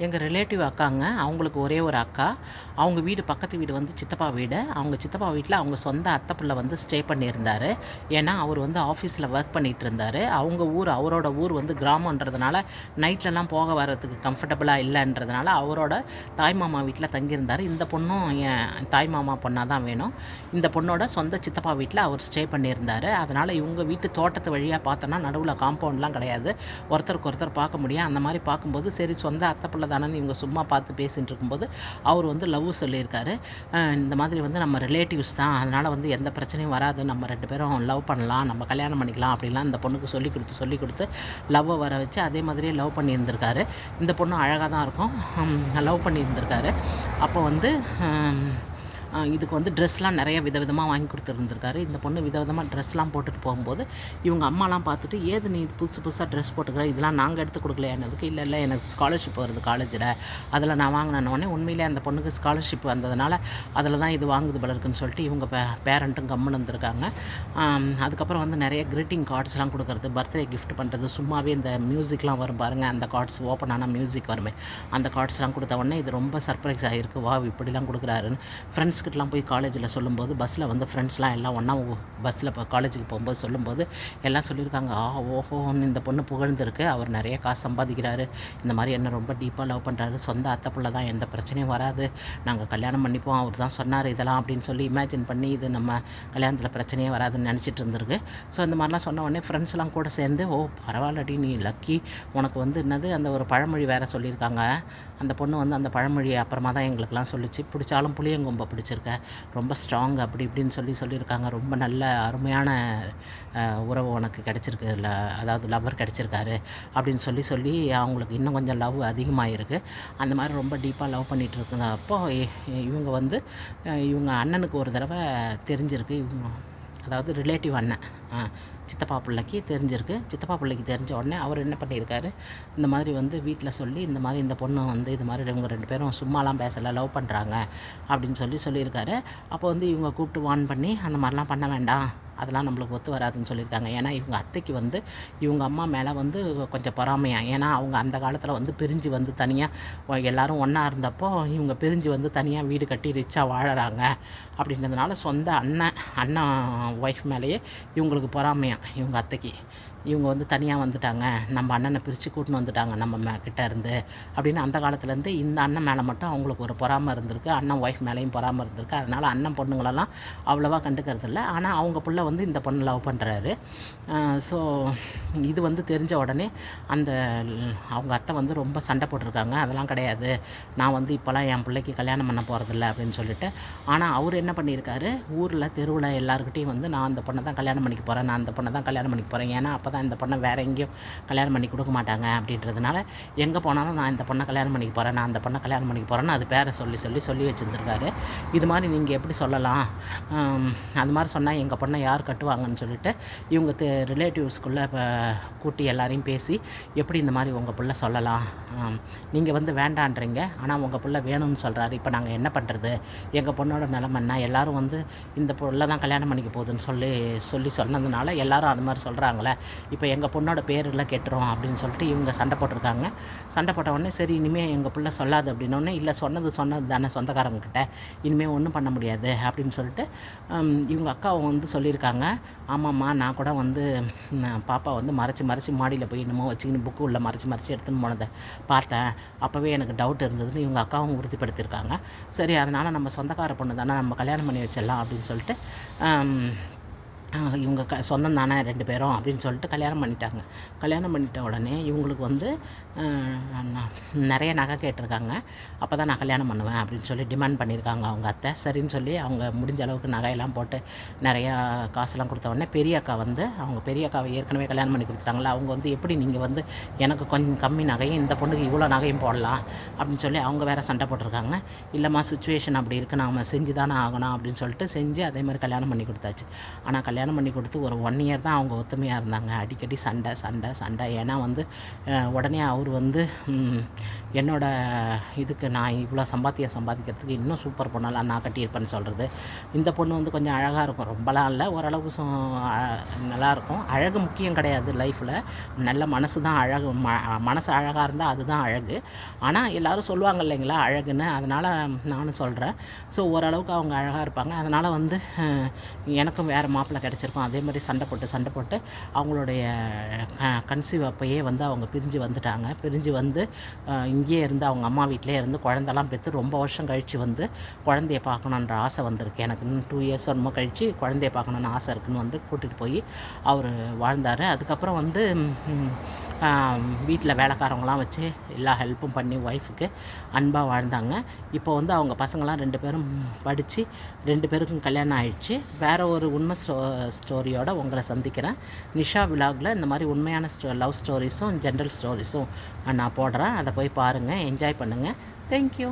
எங்கள் ரிலேட்டிவ் அக்காங்க. அவங்களுக்கு ஒரே ஒரு அக்கா. அவங்க வீடு பக்கத்து வீடு வந்து சித்தப்பா வீடு. அவங்க சித்தப்பா வீட்டில் அவங்க சொந்த அத்தை பிள்ளை வந்து ஸ்டே பண்ணியிருந்தார். ஏன்னா அவர் வந்து ஆஃபீஸில் ஒர்க் பண்ணிகிட்டு இருந்தார். அவரோட ஊர் வந்து கிராமன்றதுனால நைட்லலாம் போக வர்றதுக்கு கம்ஃபர்டபுளாக இல்லைன்றதுனால அவரோட தாய்மாமா வீட்டில் தங்கியிருந்தார். இந்த பொண்ணும் என் தாய்மாமா பொண்ணாக தான் வேணும். இந்த பொண்ணோட சொந்த சித்தப்பா வீட்டில் அவர் ஸ்டே பண்ணியிருந்தார். அதனால் இவங்க வீட்டு தோட்டத்து வழியாக பார்த்தோன்னா நடுவில் காம்பவுண்ட்லாம் கிடையாது. ஒருத்தருக்கு ஒருத்தர் பார்க்க முடியும். அந்த மாதிரி பார்க்கும்போது சரி சொந்த அத்தை பிள்ளை தானேன்னு இவங்க சும்மா பார்த்து பேசிகிட்டு இருக்கும்போது அவர் வந்து லவ் சொல்லியிருக்காரு. இந்த மாதிரி வந்து நம்ம ரிலேட்டிவ்ஸ் தான், அதனால் வந்து எந்த பிரச்சனையும் வராது, நம்ம 2 பேரும் லவ் பண்ணலாம், நம்ம கல்யாணம் பண்ணிக்கலாம் அப்படிலாம் இந்த பொண்ணுக்கு சொல்லி கொடுத்து லவ்வை வர வச்சு அதே மாதிரியே லவ் பண்ணியிருந்திருக்காரு. இந்த பொண்ணு அழகாக தான் இருக்கும். லவ் பண்ணியிருந்திருக்காரு. அப்போ வந்து இதுக்கு வந்து ட்ரெஸ்லாம் நிறைய விதவிதமாக வாங்கி கொடுத்துருந்துருக்காரு. இந்த பொண்ணு விதவிதமாக ட்ரெஸ்லாம் போட்டுட்டு போகும்போது இவங்க அம்மாலாம் பார்த்துட்டு, ஏது நீ புதுசாக ட்ரெஸ் போட்டுக்கிற, இதெல்லாம் நாங்கள் எடுத்து கொடுக்கலையா என்னதுக்கு, இல்லை எனக்கு ஸ்காலர்ஷிப் வருது காலேஜில், அதில் நான் வாங்கினோடனே உண்மையிலே அந்த பொண்ணுக்கு ஸ்காலர்ஷிப் வந்ததுனால அதில் தான் இது வாங்குது போல இருக்குன்னு சொல்லிட்டு இவங்க பேரண்ட்டும் கம்முன்னு இருந்திருக்காங்க. அதுக்கப்புறம் வந்து நிறைய க்ரீட்டிங் கார்ட்ஸ்லாம் கொடுக்குறது, பர்த்டே கிஃப்ட் பண்ணுறது, சும்மாவே இந்த மியூசிக்லாம் வரும் பாருங்கள், அந்த கார்ட்ஸ் ஓப்பன் ஆனால் மியூசிக் வருமே, அந்த கார்ட்ஸ்லாம் கொடுத்த உடனே இது ரொம்ப சர்ப்ரைஸ் ஆகிருக்கு. வா இப்படிலாம் கொடுக்குறாருன்னு ஃப்ரெண்ட்ஸ்கிட்டலாம் போய் காலேஜில் சொல்லும்போது, பஸ்ஸில் வந்து ஃப்ரெண்ட்ஸ்லாம் எல்லாம் ஒன்றா பஸ்ஸில் இப்போ காலேஜுக்கு போகும்போது சொல்லும்போது எல்லாம் சொல்லியிருக்காங்க, ஓஹோன்னு இந்த பொண்ணு புகழ்ந்துருக்கு, அவர் நிறைய காசு சம்பாதிக்கிறாரு, இந்த மாதிரி என்ன ரொம்ப டீப்பாக லவ் பண்ணுறாரு, சொந்த அத்தை பிள்ளை தான், எந்த பிரச்சனையும் வராது, நாங்கள் கல்யாணம் பண்ணிப்போம், அவர் தான் சொன்னார் இதெல்லாம் அப்படின்னு சொல்லி இமேஜின் பண்ணி இது நம்ம கல்யாணத்தில் பிரச்சனையே வராதுன்னு நினச்சிட்டு இருந்திருக்கு. ஸோ இந்த மாதிரிலாம் சொன்ன உடனே ஃப்ரெண்ட்ஸ்லாம் கூட சேர்ந்து, ஓ பரவாயில்லடி நீ லக்கி, உனக்கு வந்து என்னது அந்த ஒரு பழமொழி வேறு சொல்லியிருக்காங்க. அந்த பொண்ணு வந்து அந்த பழமொழியை அப்புறமா தான் எங்களுக்கெல்லாம் சொல்லிச்சு, பிடிச்சாலும் புளியங்கொம்பை பிடிச்சிருக்க, ரொம்ப ஸ்ட்ராங் அப்படி இப்படின்னு சொல்லியிருக்காங்க. ரொம்ப நல்ல அருமையான உறவு உனக்கு கிடச்சிருக்கு, அதாவது லவ்வர் கிடச்சிருக்காரு அப்படின்னு சொல்லி அவங்களுக்கு இன்னும் கொஞ்சம் லவ் அதிகமாகிருக்கு. அந்த மாதிரி ரொம்ப டீப்பாக லவ் பண்ணிகிட்டு இருக்குங்க. அப்போது இவங்க வந்து இவங்க அண்ணனுக்கு ஒரு தடவை தெரிஞ்சிருக்கு, அதாவது ரிலேட்டிவ் அண்ணன் சித்தப்பா பிள்ளைக்கு தெரிஞ்சிருக்கு. சித்தப்பா பிள்ளைக்கு தெரிஞ்ச உடனே அவர் என்ன பண்ணியிருக்காரு, இந்த மாதிரி வந்து வீட்டில் சொல்லி, இந்த மாதிரி இந்த பொண்ணு வந்து இது மாதிரி இவங்க 2 பேரும் சும்மாலாம் பேசலை, லவ் பண்ணுறாங்க அப்படின்னு சொல்லியிருக்காரு. அப்போ வந்து இவங்க கூப்பிட்டு வார்ன் பண்ணி, அந்த மாதிரிலாம் பண்ண வேண்டாம், அதெல்லாம் நம்மளுக்கு ஒத்து வராதுன்னு சொல்லியிருக்காங்க. ஏன்னா இவங்க அத்தைக்கு வந்து இவங்க அம்மா மேலே வந்து கொஞ்சம் பொறாமையாக, ஏன்னா அவங்க அந்த காலத்தில் வந்து பிரிஞ்சு வந்து தனியாக எல்லோரும் ஒன்றா இருந்தப்போ இவங்க பிரிஞ்சு வந்து தனியாக வீடு கட்டி ரிச்சாக வாழறாங்க அப்படின்றதுனால சொந்த அண்ணன் ஒய்ஃப் மேலேயே இவங்களுக்கு பொறாமையாக இவங்க அத்தைக்கு, இவங்க வந்து தனியாக வந்துட்டாங்க, நம்ம அண்ணனை பிரித்து கூட்டின்னு வந்துட்டாங்க நம்ம கிட்ட இருந்து அப்படின்னு அந்த காலத்துலேருந்து இந்த அண்ணன் மேலே மட்டும் அவங்களுக்கு ஒரு பொறாமை இருந்திருக்கு, அண்ணன் ஒய்ஃப் மேலேயும் பொறாமை இருந்திருக்கு. அதனால் அண்ணன் பொண்ணுங்களெல்லாம் அவ்வளோவா கண்டுக்கிறது இல்லை. ஆனால் அவங்க பிள்ளை வந்து இந்த பொண்ணு லவ் பண்ணுறாரு. ஸோ இது வந்து தெரிஞ்ச உடனே அவங்க அத்தை வந்து ரொம்ப சண்டை போட்டிருக்காங்க. அதெல்லாம் கிடையாது, நான் வந்து இப்போலாம் என் பிள்ளைக்கு கல்யாணம் பண்ண போகிறதில்ல அப்படின்னு சொல்லிட்டு. ஆனால் அவர் என்ன பண்ணியிருக்காரு, ஊரில் தெருவில் எல்லாருக்கிட்டையும் வந்து நான் அந்த பொண்ணை தான் கல்யாணம் பண்ணிக்க போகிறேன், நான் அந்த பொண்ணை தான் கல்யாணம் பண்ணிக்க போகிறேன், ஏன்னா அப்போ தான் இந்த பொண்ணை வேறு எங்கேயும் கல்யாணம் பண்ணி கொடுக்க மாட்டாங்க அப்படின்றதுனால எங்கே போனாலும் நான் இந்த பொண்ணை கல்யாணம் பண்ணிக்க போகிறேன், நான் அந்த பொண்ணை கல்யாணம் பண்ணிக்க போகிறேன்னு அது பேரை சொல்லி வச்சுருந்துருக்காரு. இது மாதிரி நீங்கள் எப்படி சொல்லலாம், அது மாதிரி சொன்னால் எங்கள் பொண்ணை யார் கட்டுவாங்கன்னு சொல்லிட்டு இவங்க ரிலேட்டிவ்ஸ்குள்ளே இப்போ கூட்டி எல்லாரையும் பேசி, எப்படி இந்த மாதிரி உங்கள் பிள்ளை சொல்லலாம், நீங்கள் வந்து வேண்டான்றீங்க, ஆனால் உங்கள் பிள்ளை வேணும்னு சொல்கிறாரு, இப்போ நாங்கள் என்ன பண்ணுறது, எங்கள் பொண்ணோட நிலமன்னா எல்லாரும் வந்து இந்த பிள்ளை தான் கல்யாணம் பண்ணிக்க போகுதுன்னு சொன்னதுனால எல்லாரும் அது மாதிரி சொல்கிறாங்களே, இப்போ எங்கள் பொண்ணோட பேரெல்லாம் கெட்டுரும் அப்படின்னு சொல்லிட்டு இவங்க சண்டை போட்டிருக்காங்க. சண்டை போட்ட உடனே சரி இனிமேல் எங்கள் பிள்ளை சொல்லாது அப்படின்னோடனே, இல்லை சொன்னது தானே சொந்தக்காரங்கிட்ட, இனிமேல் ஒன்றும் பண்ண முடியாது அப்படின்னு சொல்லிட்டு இவங்க அக்காவை வந்து சொல்லியிருக்காங்க. ஆமாம்மா, நான் கூட வந்து பாப்பா வந்து மறைச்சி மாடியில் போய் என்னமோ வச்சுக்கின்னு புக்கு உள்ள மறைச்சி எடுத்துன்னு போனதை பார்த்தேன், அப்போவே எனக்கு டவுட் இருந்ததுன்னு இவங்க அக்காவும் உறுதிப்படுத்தியிருக்காங்க. சரி அதனால் நம்ம சொந்தக்கார பொண்ணு தானே, நம்ம கல்யாணம் பண்ணி வச்சிடலாம் அப்படின்னு சொல்லிட்டு இவங்க சொந்தம் தானே 2 பேரும் அப்படின்னு சொல்லிட்டு கல்யாணம் பண்ணிட்டாங்க. கல்யாணம் பண்ணிட்ட உடனே இவங்களுக்கு வந்து நிறைய நகை கேட்டிருக்காங்க. அப்போ தான் நான் கல்யாணம் பண்ணுவேன் அப்படின்னு சொல்லி டிமாண்ட் பண்ணியிருக்காங்க அவங்க அத்தை. சரின்னு சொல்லி அவங்க முடிஞ்ச அளவுக்கு நகையெல்லாம் போட்டு நிறையா காசுலாம் கொடுத்த உடனே பெரிய அக்கா வந்து, அவங்க பெரிய அக்காவை ஏற்கனவே கல்யாணம் பண்ணி கொடுத்துட்டாங்களா, அவங்க வந்து எப்படி நீங்கள் வந்து எனக்கு கொஞ்சம் கம்மி நகையும் இந்த பொண்ணுக்கு இவ்வளோ நகையும் போடலாம் அப்படின்னு சொல்லி அவங்க வேறு சண்டை போட்டிருக்காங்க. இல்லைம்மா சுச்சுவேஷன் அப்படி இருக்குது, நாம் செஞ்சு தானே ஆகணும் அப்படின்னு சொல்லிட்டு செஞ்சு அதே மாதிரி கல்யாணம் பண்ணி கொடுத்தாச்சு. ஆனால் கல்யாணம் பண்ணி கொடுத்து ஒரு 1 இயர் தான் அவங்க ஒத்துமையாக இருந்தாங்க. அடிக்கடி சண்டை சண்டை சண்டை. ஏன்னா வந்து உடனே அவர் வந்து என்னோட இதுக்கு நான் இவ்வளோ சம்பாதிக்கிறதுக்கு இன்னும் சூப்பர் பொண்ணெல்லாம் நான் கட்டியிருப்பேன்னு சொல்கிறது. இந்த பொண்ணு வந்து கொஞ்சம் அழகாக இருக்கும், ரொம்பலாம் இல்லை, ஓரளவுக்கு நல்லாயிருக்கும். அழகு முக்கியம் கிடையாது லைஃப்பில், நல்ல மனசு தான் அழகு. மனசு அழகாக இருந்தால் அதுதான் அழகு. ஆனால் எல்லோரும் சொல்லுவாங்க இல்லைங்களா அழகுன்னு, அதனால் நானும் சொல்கிறேன். ஸோ ஓரளவுக்கு அவங்க அழகாக இருப்பாங்க. அதனால் வந்து எனக்கும் வேறு மாப்பிள்ளை கிடச்சிருக்கும். அதே மாதிரி சண்டை போட்டு அவங்களுடைய கன்சீவ் அப்போயே வந்து அவங்க பிரிஞ்சு வந்துட்டாங்க. பிரிஞ்சு வந்து இங்கேயே இருந்து அவங்க அம்மா வீட்டிலே இருந்து குழந்தெல்லாம் பெற்று ரொம்ப வருஷம் கழித்து வந்து குழந்தைய பார்க்கணுன்ற ஆசை வந்திருக்கு. எனக்கு இன்னும் 2 இயர்ஸ் ஒன்றுமோ கழித்து குழந்தைய பார்க்கணுன்னு ஆசை இருக்குன்னு வந்து கூட்டிகிட்டு போய் அவர் வாழ்ந்தார். அதுக்கப்புறம் வந்து வீட்டில் வேலைக்காரவங்களாம் வச்சு எல்லா ஹெல்ப்பும் பண்ணி ஒய்ஃபுக்கு அன்பாக வாழ்ந்தாங்க. இப்போ வந்து அவங்க பசங்களாம் 2 பேரும் படித்து 2 பேருக்கும் கல்யாணம் ஆயிடுச்சு. வேறு ஒரு உண்மை ஸ்டோரியோட உங்களை சந்திக்கிறேன். நிஷா விலாகில் இந்த மாதிரி உண்மையான லவ் ஸ்டோரிஸும் ஜென்ரல் ஸ்டோரிஸும் நான் போடுறேன். அதை போய் பாருங்கள், என்ஜாய் பண்ணுங்கள். தேங்க்யூ.